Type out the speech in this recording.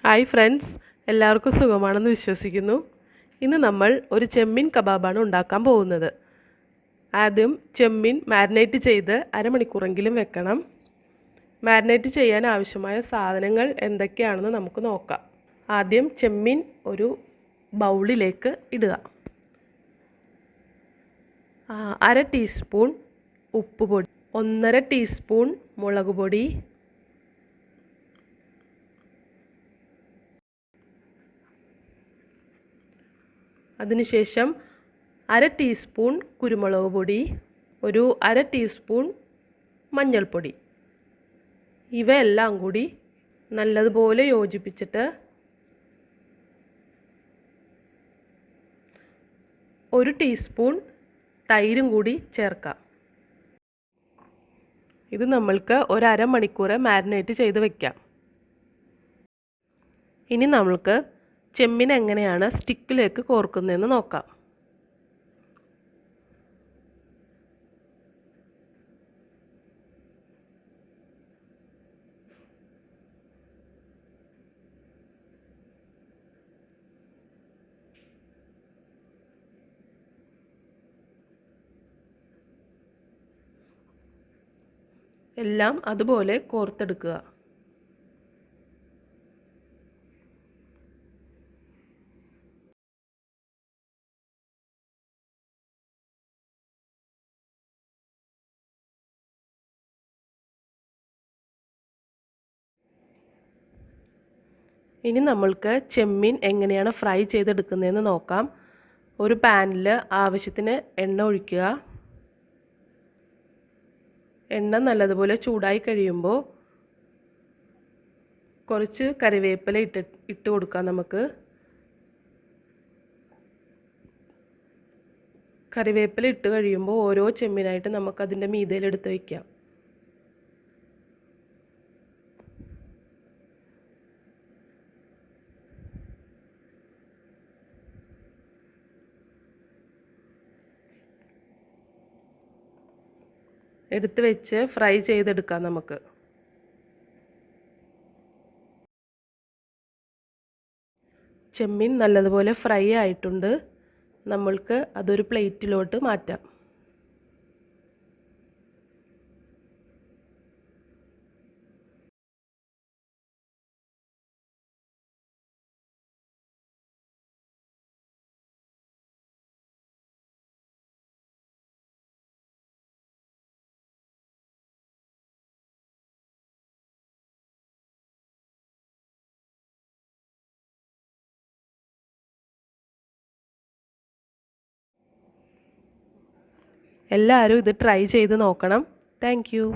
Hi friends, എല്ലാവർക്കും സുഖമാണെന്ന് വിശ്വസിക്കുന്നു. ഇന്ന് നമ്മൾ ഒരു ചെമ്മീൻ കബാബാണ് ഉണ്ടാക്കാൻ പോകുന്നത്. ആദ്യം ചെമ്മീൻ മാരിനേറ്റ് ചെയ്ത് അരമണിക്കൂറെങ്കിലും വെക്കണം. മാരിനേറ്റ് ചെയ്യാൻ ആവശ്യമായ സാധനങ്ങൾ എന്തൊക്കെയാണെന്ന് നമുക്ക് നോക്കാം. ആദ്യം ചെമ്മീൻ ഒരു ബൗളിലേക്ക് ഇടുക. 1/2 ടീസ്പൂൺ ഉപ്പ് പൊടി, 1.5 ടീസ്പൂൺ മുളക് പൊടി, അതിനുശേഷം 1/2 ടീസ്പൂൺ കുരുമുളക് പൊടി, ഒരു 1/2 ടീസ്പൂൺ മഞ്ഞൾപ്പൊടി. ഇവയെല്ലാം കൂടി നല്ലതുപോലെ യോജിപ്പിച്ചിട്ട് 1 ടീസ്പൂൺ തൈരും കൂടി ചേർക്കാം. ഇത് നമ്മൾക്ക് ഒരു അരമണിക്കൂർ മാരിനേറ്റ് ചെയ്ത് വെക്കാം. ഇനി നമ്മൾക്ക് ചെമ്മീൻ എങ്ങനെയാണ് സ്റ്റിക്കിലേക്ക് കോർക്കുന്നതെന്ന് നോക്കാം. എല്ലാം അതുപോലെ കോർത്തെടുക്കുക. ഇനി നമ്മൾക്ക് ചെമ്മീൻ എങ്ങനെയാണ് ഫ്രൈ ചെയ്തെടുക്കുന്നതെന്ന് നോക്കാം. ഒരു പാനിൽ ആവശ്യത്തിന് എണ്ണ ഒഴിക്കുക. എണ്ണ നല്ലതുപോലെ ചൂടായി കഴിയുമ്പോൾ കുറച്ച് കറിവേപ്പില ഇട്ട് കൊടുക്കാം. നമുക്ക് കറിവേപ്പില ഇട്ട് കഴിയുമ്പോൾ ഓരോ ചെമ്മീനായിട്ട് നമുക്കതിൻ്റെ മീതയിലെടുത്ത് വയ്ക്കാം. എടുത്ത് വെച്ച് ഫ്രൈ ചെയ്തെടുക്കാം. നമുക്ക് ചെമ്മീൻ നല്ലതുപോലെ ഫ്രൈ ആയിട്ടുണ്ട്. നമ്മൾക്ക് അതൊരു പ്ലേറ്റിലോട്ട് മാറ്റാം. എല്ലാവരും ഇത് ട്രൈ ചെയ്ത് നോക്കണം. Thank you.